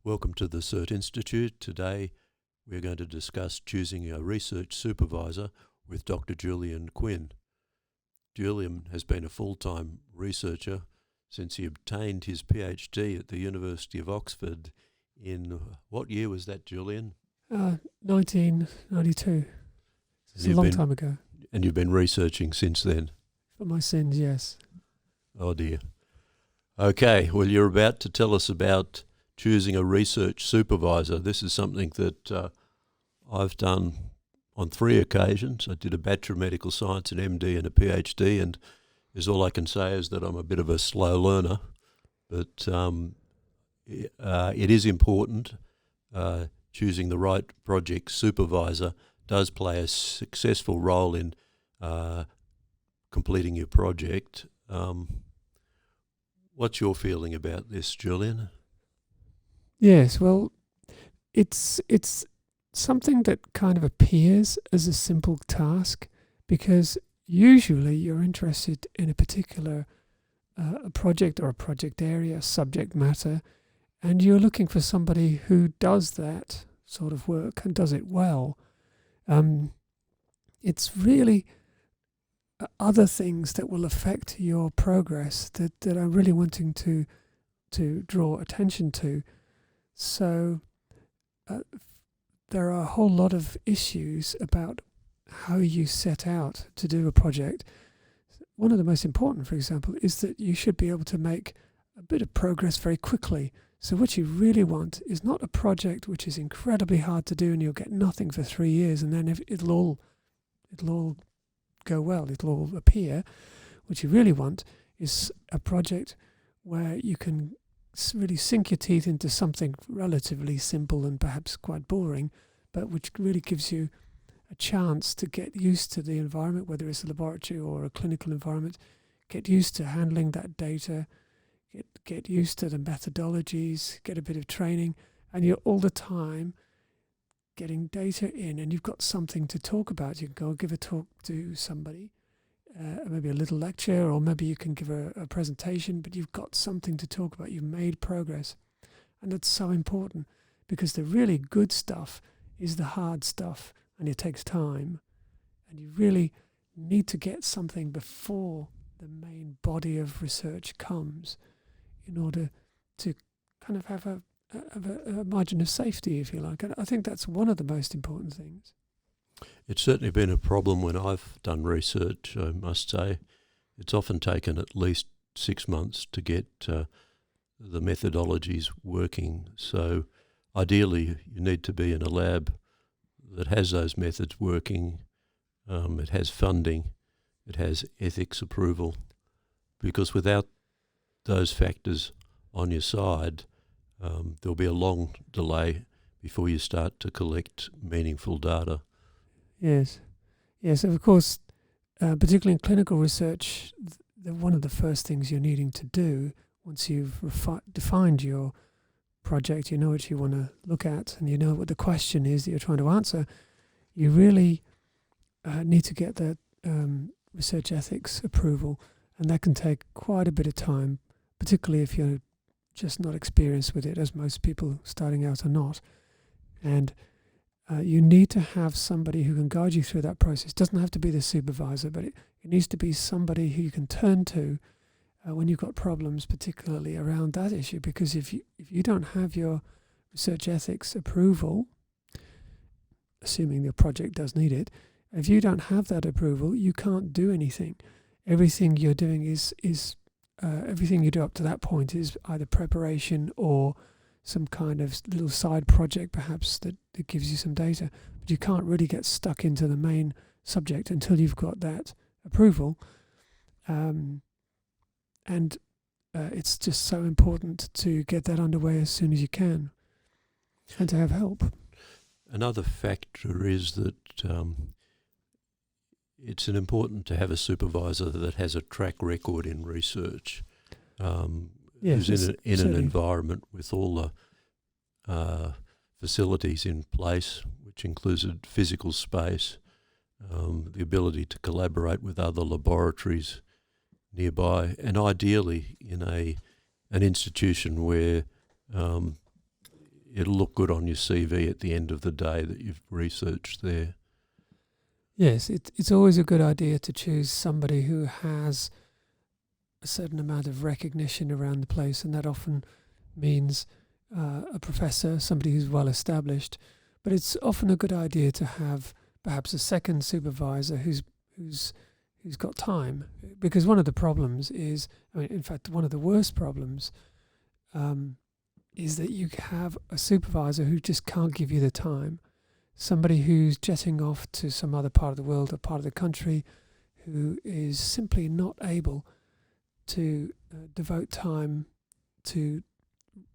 Welcome to the SERT Institute. Today we're going to discuss choosing a research supervisor with Dr. Julian Quinn. Julian has been a full-time researcher since he obtained his PhD at the University of Oxford in, what year was that, Julian? 1992. It's a long time ago. And you've been researching since then? For my sins, yes. Oh dear. Okay, well, you're about to tell us about choosing a research supervisor. This is something that I've done on 3 occasions. I did a Bachelor of Medical Science, an MD and a PhD, and all I can say is that I'm a bit of a slow learner, but it is important. Choosing the right project supervisor does play a successful role in completing your project. What's your feeling about this, Julian? Yes, well, it's something that kind of appears as a simple task because usually you're interested in a particular project or a project area, subject matter, and you're looking for somebody who does that sort of work and does it well. It's really other things that will affect your progress that I'm really wanting to draw attention to. So there are a whole lot of issues about how you set out to do a project. One of the most important, for example, is that you should be able to make a bit of progress very quickly. So what you really want is not a project which is incredibly hard to do and you'll get nothing for 3 years and then it'll all go well, it'll all appear. What you really want is a project where you can really sink your teeth into something relatively simple and perhaps quite boring, but which really gives you a chance to get used to the environment, whether it's a laboratory or a clinical environment, get used to handling that data, get used to the methodologies, get a bit of training, and you're all the time getting data in and you've got something to talk about. You can go give a talk to somebody, maybe a little lecture, or maybe you can give a presentation, but you've got something to talk about. You've made progress. And that's so important because the really good stuff is the hard stuff and it takes time. And you really need to get something before the main body of research comes in order to kind of have a margin of safety, if you like. And I think that's one of the most important things. It's certainly been a problem when I've done research, I must say. It's often taken at least 6 months to get the methodologies working. So ideally, you need to be in a lab that has those methods working. It has funding. It has ethics approval. Because without those factors on your side, there'll be a long delay before you start to collect meaningful data. Yes, of course, particularly in clinical research, one of the first things you're needing to do once you've defined your project, you know what you want to look at, and you know what the question is that you're trying to answer, you really need to get that research ethics approval, and that can take quite a bit of time, particularly if you're just not experienced with it, as most people starting out are not. And you need to have somebody who can guide you through that process. It doesn't have to be the supervisor, but it needs to be somebody who you can turn to when you've got problems, particularly around that issue. Because if you don't have your research ethics approval, assuming your project does need it, if you don't have that approval, you can't do anything. Everything you're doing is everything you do up to that point is either preparation or some kind of little side project perhaps that gives you some data, but you can't really get stuck into the main subject until you've got that approval. And it's just so important to get that underway as soon as you can and to have help. Another factor is that it's important to have a supervisor that has a track record in research. Who's in an environment with all the facilities in place, which included physical space, the ability to collaborate with other laboratories nearby, and ideally in an institution where it'll look good on your CV at the end of the day that you've researched there. Yes, it's always a good idea to choose somebody who has a certain amount of recognition around the place, and that often means a professor, somebody who's well established. But it's often a good idea to have perhaps a second supervisor who's got time, because one of the problems is, in fact, one of the worst problems is that you have a supervisor who just can't give you the time. Somebody who's jetting off to some other part of the world or part of the country, who is simply not able to devote time to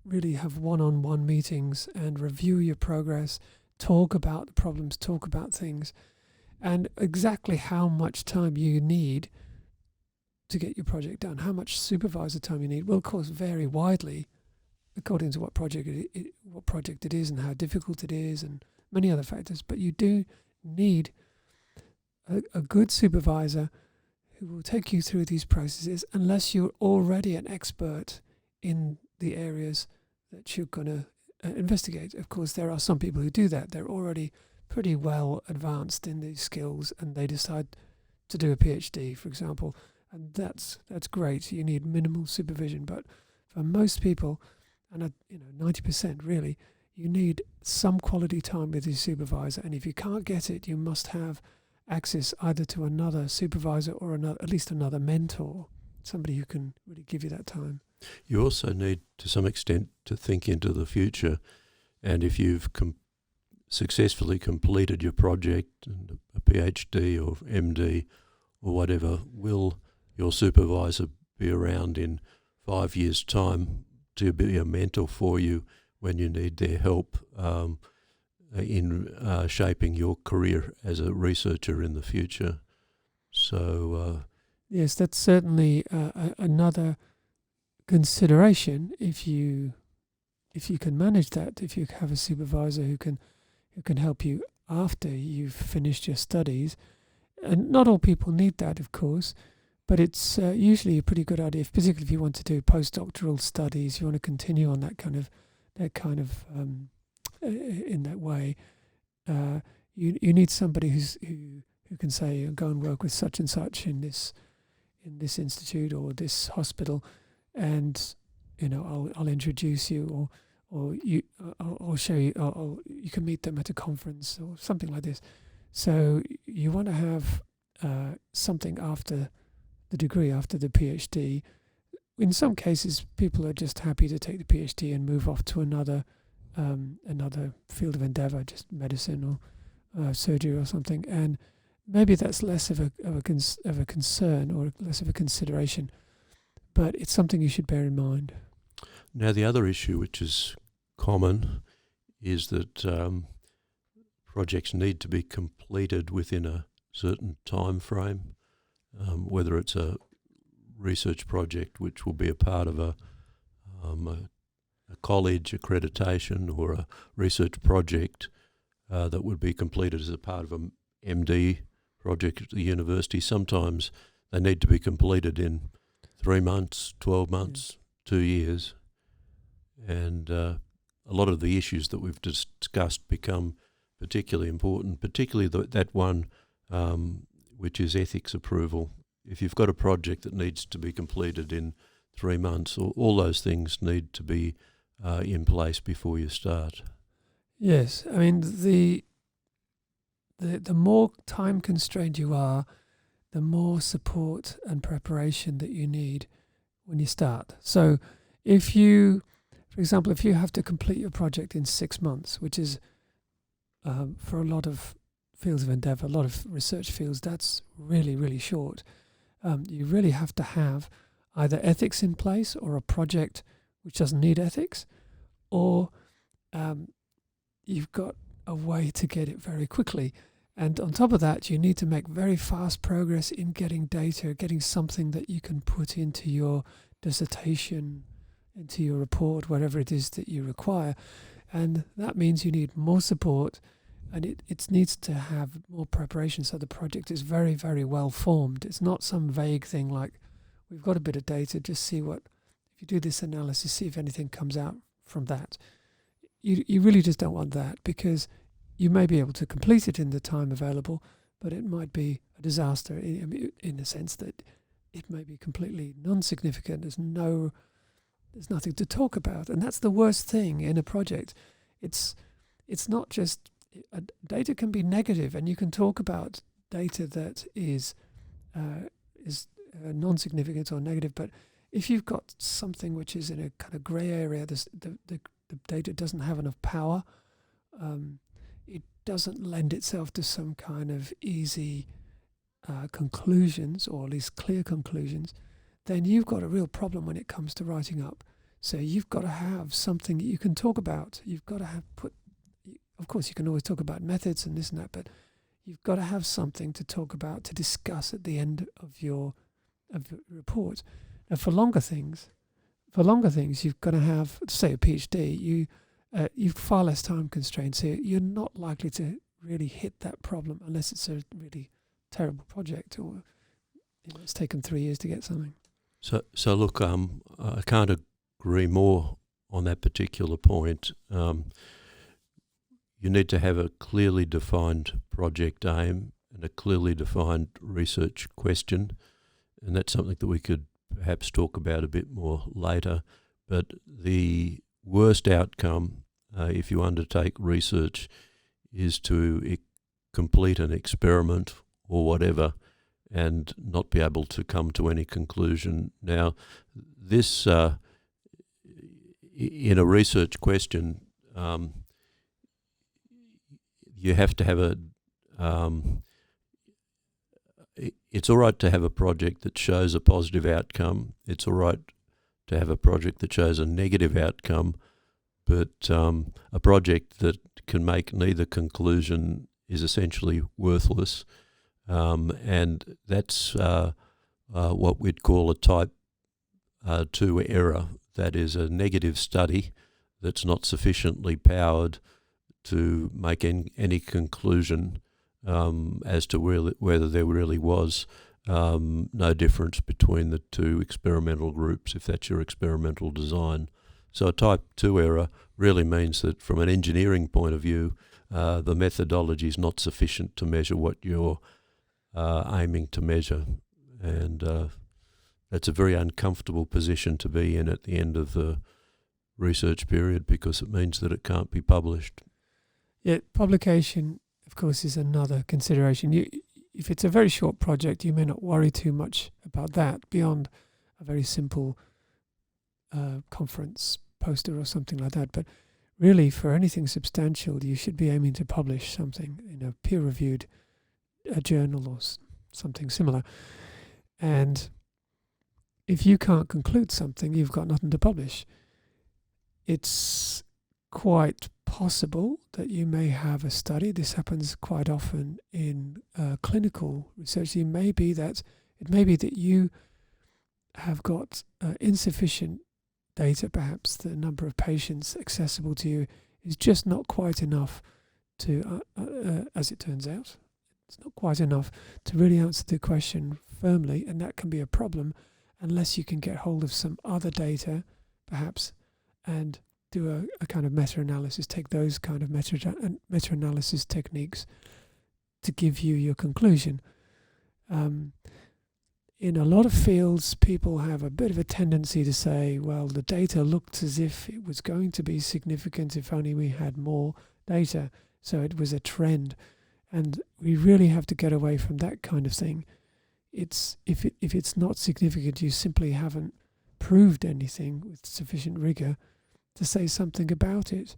really have one-on-one meetings and review your progress, talk about the problems, talk about things, and exactly how much time you need to get your project done, how much supervisor time you need will, of course, vary widely according to what project it is and how difficult it is and many other factors. But you do need a good supervisor who will take you through these processes, unless you're already an expert in the areas that you're going to investigate. Of course, there are some people who do that. They're already pretty well advanced in these skills, and they decide to do a PhD, for example, and that's great. You need minimal supervision, but for most people, and 90% really, you need some quality time with your supervisor. And if you can't get it, you must have access either to another supervisor or at least another mentor, somebody who can really give you that time. You also need, to some extent, to think into the future. And if you've successfully completed your project, and a PhD or MD or whatever, will your supervisor be around in 5 years' time to be a mentor for you when you need their help in shaping your career as a researcher in the future? So yes, that's certainly another consideration. If you can manage that, if you have a supervisor who can help you after you've finished your studies, and not all people need that, of course, but it's usually a pretty good idea, particularly if you want to do postdoctoral studies, you want to continue on that kind of in that way. You need somebody who can say, go and work with such and such in this institute or this hospital, and I'll introduce you, or I'll show you, or you can meet them at a conference or something like this. So you want to have something after the degree, after the PhD. In some cases, people are just happy to take the PhD and move off to another field of endeavor, just medicine or surgery or something, and maybe that's less of a concern or less of a consideration, but it's something you should bear in mind. Now, the other issue, which is common, is that projects need to be completed within a certain time frame, whether it's a research project which will be a part of a college accreditation, or a research project that would be completed as a part of an MD project at the university. Sometimes they need to be completed in 3 months, 12 months, 2 years. And a lot of the issues that we've discussed become particularly important, particularly that one which is ethics approval. If you've got a project that needs to be completed in 3 months, all those things need to be in place before you start. Yes, I mean, the more time constrained you are, the more support and preparation that you need when you start. So if you, for example, if you have to complete your project in 6 months, which is for a lot of fields of endeavor, a lot of research fields, that's really, really short. You really have to have either ethics in place, or a project which doesn't need ethics, or you've got a way to get it very quickly. And on top of that, you need to make very fast progress in getting data, getting something that you can put into your dissertation, into your report, whatever it is that you require. And that means you need more support, and it needs to have more preparation, so the project is very, very well formed. It's not some vague thing like, we've got a bit of data, just see what, if you do this analysis, see if anything comes out from that. you really just don't want that, because you may be able to complete it in the time available, but it might be a disaster in the sense that it may be completely non-significant. There's nothing to talk about, and that's the worst thing in a project. It's not just data can be negative, and you can talk about data that is non-significant or negative, but if you've got something which is in a kind of grey area, the data doesn't have enough power, it doesn't lend itself to some kind of easy conclusions, or at least clear conclusions, then you've got a real problem when it comes to writing up. So you've got to have something that you can talk about. You've got to of course you can always talk about methods and this and that, but you've got to have something to talk about, to discuss at the end of your report. Now for longer things, you've got to have, say a PhD, you've far less time constraints here. You're not likely to really hit that problem unless it's a really terrible project, or it's taken 3 years to get something. So look, I can't agree more on that particular point. You need to have a clearly defined project aim and a clearly defined research question, and that's something that we could perhaps talk about a bit more later. But the worst outcome, if you undertake research, is to complete an experiment or whatever and not be able to come to any conclusion. Now, this, in a research question, you have to have it's all right to have a project that shows a positive outcome. It's all right to have a project that shows a negative outcome, but a project that can make neither conclusion is essentially worthless. And that's what we'd call a type 2 error. That is a negative study that's not sufficiently powered to make any conclusion as to whether there really was no difference between the two experimental groups, if that's your experimental design. So a type 2 error really means that from an engineering point of view, the methodology is not sufficient to measure what you're aiming to measure. And that's a very uncomfortable position to be in at the end of the research period, because it means that it can't be published. Yeah, publication, of course, is another consideration. If it's a very short project, you may not worry too much about that beyond a very simple conference poster or something like that. But really, for anything substantial, you should be aiming to publish something in a peer-reviewed journal or something similar. And if you can't conclude something, you've got nothing to publish. It's quite possible that you may have a study. This happens quite often in clinical research. It may be that you have got insufficient data. Perhaps the number of patients accessible to you is just not quite enough to, as it turns out, it's not quite enough to really answer the question firmly, and that can be a problem unless you can get hold of some other data, perhaps, and do a kind of meta-analysis, take those kind of meta-analysis techniques to give you your conclusion. In a lot of fields, people have a bit of a tendency to say, well, the data looked as if it was going to be significant if only we had more data, so it was a trend. And we really have to get away from that kind of thing. If it's not significant, you simply haven't proved anything with sufficient rigor to say something about it.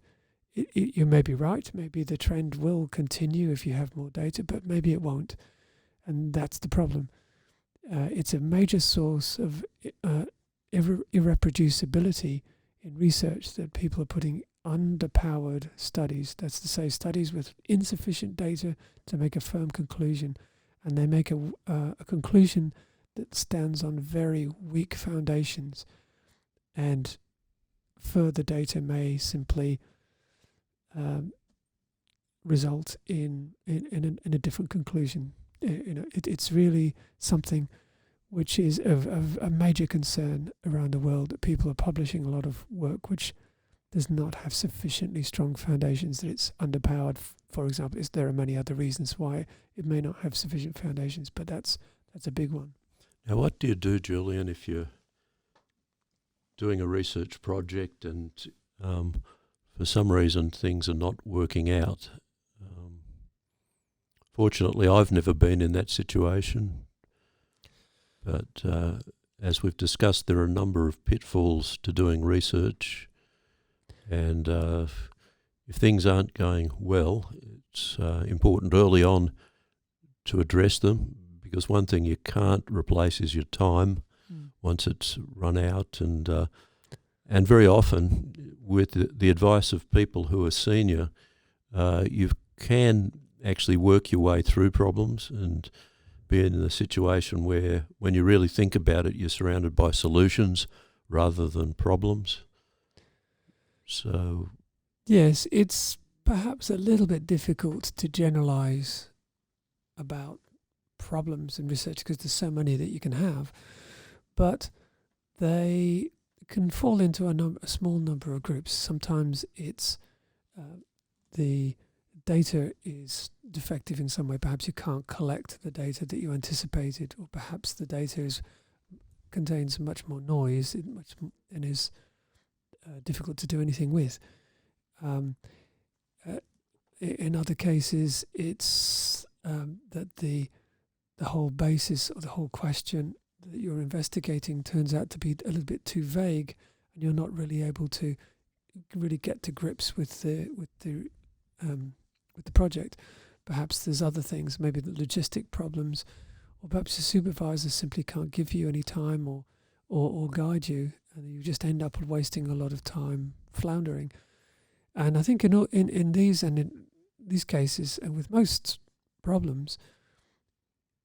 You may be right. Maybe the trend will continue if you have more data, but maybe it won't. And that's the problem. It's a major source of irreproducibility in research that people are putting underpowered studies. That's to say, studies with insufficient data to make a firm conclusion. And they make a conclusion that stands on very weak foundations. And further data may simply result in a different conclusion. It's really something which is of a major concern around the world, that people are publishing a lot of work which does not have sufficiently strong foundations, that it's underpowered. For example, there are many other reasons why it may not have sufficient foundations, but that's a big one. Now, what do you do, Julian, if you're doing a research project and for some reason things are not working out? Fortunately, I've never been in that situation, but as we've discussed, there are a number of pitfalls to doing research, and if things aren't going well, it's important early on to address them, because one thing you can't replace is your time once it's run out, and very often with the advice of people who are senior, you can actually work your way through problems and be in a situation where, when you really think about it, you're surrounded by solutions rather than problems. So, yes, it's perhaps a little bit difficult to generalize about problems in research because there's so many that you can have, but they can fall into a small number of groups. Sometimes it's the data is defective in some way. Perhaps you can't collect the data that you anticipated, or perhaps the data contains much more noise and is difficult to do anything with. In other cases, it's that the whole basis or the whole question that you're investigating turns out to be a little bit too vague, and you're not really able to really get to grips with the project. Perhaps there's other things, maybe the logistic problems, or perhaps the supervisor simply can't give you any time or guide you, and you just end up wasting a lot of time floundering. And I think in these cases, and with most problems,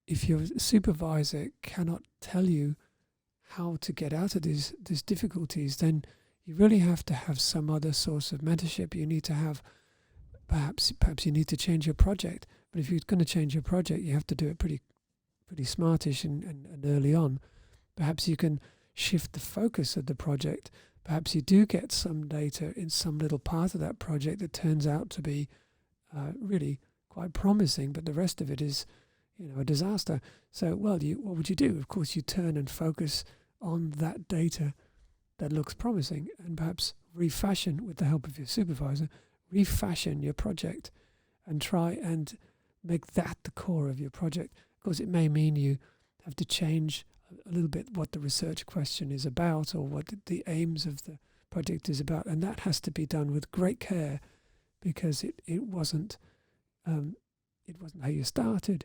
if your supervisor cannot tell you how to get out of these difficulties, then you really have to have some other source of mentorship. You need to have perhaps you need to change your project. But if you're going to change your project, you have to do it pretty smartish and early on. Perhaps you can shift the focus of the project. Perhaps you do get some data in some little part of that project that turns out to be really quite promising, but the rest of it is, a disaster. So, what would you do? Of course, you turn and focus on that data that looks promising, and perhaps refashion, with the help of your supervisor, refashion your project and try and make that the core of your project. Of course, it may mean you have to change a little bit what the research question is about, or what the aims of the project is about, and that has to be done with great care, because it wasn't how you started.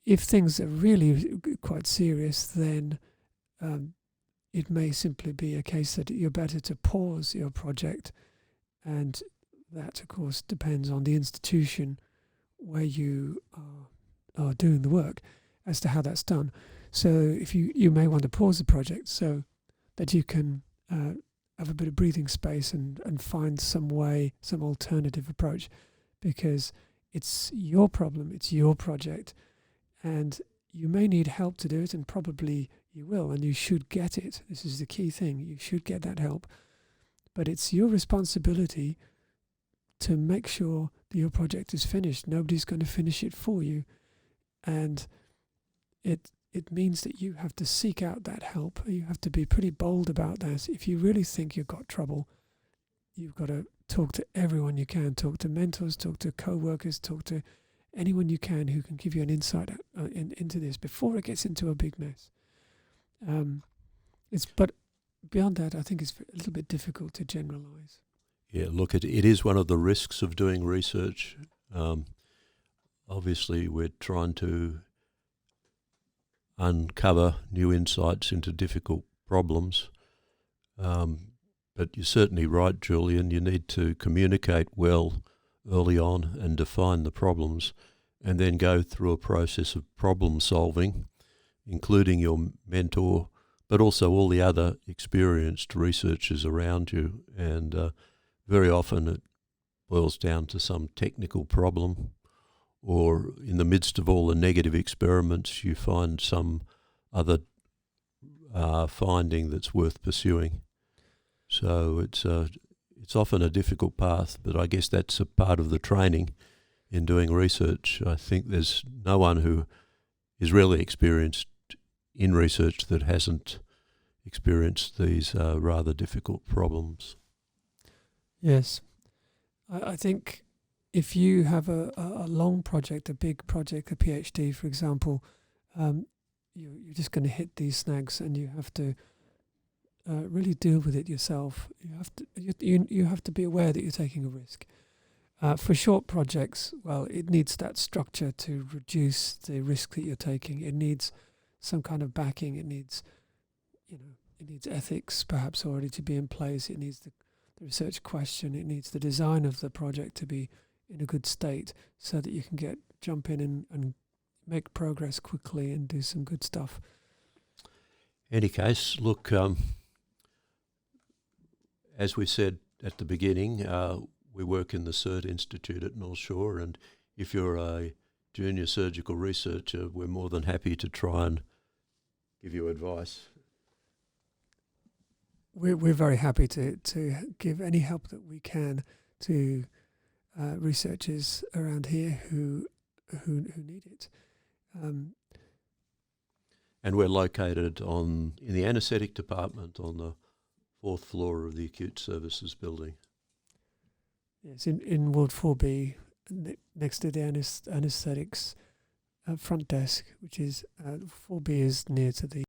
If things are really quite serious, then it may simply be a case that you're better to pause your project, and that, of course, depends on the institution where you are doing the work as to how that's done. So if you may want to pause the project so that you can have a bit of breathing space and find some alternative approach, because it's your problem, it's your project, and you may need help to do it, and probably you will, and you should get it. This is the key thing. You should get that help. But it's your responsibility to make sure that your project is finished. Nobody's going to finish it for you. And it means that you have to seek out that help. You have to be pretty bold about that. If you really think you've got trouble, you've got to talk to everyone you can. Talk to mentors, talk to co-workers, talk to anyone you can who can give you an insight into this before it gets into a big mess. But beyond that, I think it's a little bit difficult to generalize. Yeah, look, it is one of the risks of doing research. Obviously, we're trying to uncover new insights into difficult problems. But you're certainly right, Julian. You need to communicate well early on and define the problems, and then go through a process of problem solving, including your mentor, but also all the other experienced researchers around you. And very often it boils down to some technical problem, or in the midst of all the negative experiments, you find some other finding that's worth pursuing. So it's often a difficult path, but I guess that's a part of the training in doing research. I think there's no one who is really experienced in research that hasn't experienced these rather difficult problems. Yes. I think if you have a long project, a big project, a PhD, for example, you're just going to hit these snags, and you have to really deal with it yourself. You have to be aware that you're taking a risk. For short projects, well, it needs that structure to reduce the risk that you're taking. It needs some kind of backing. It needs, it needs ethics perhaps already to be in place. It needs the research question. It needs the design of the project to be in a good state so that you can jump in and make progress quickly and do some good stuff. Any case, look, as we said at the beginning, we work in the SERT Institute at North Shore, and if you're a junior surgical researcher, we're more than happy to try and give you advice. We're very happy to give any help that we can to researchers around here who need it. And we're located in the anaesthetic department on the 4th floor of the acute services building. Yes, in Ward 4B, next to the anaesthetics front desk, which is 4B is near to the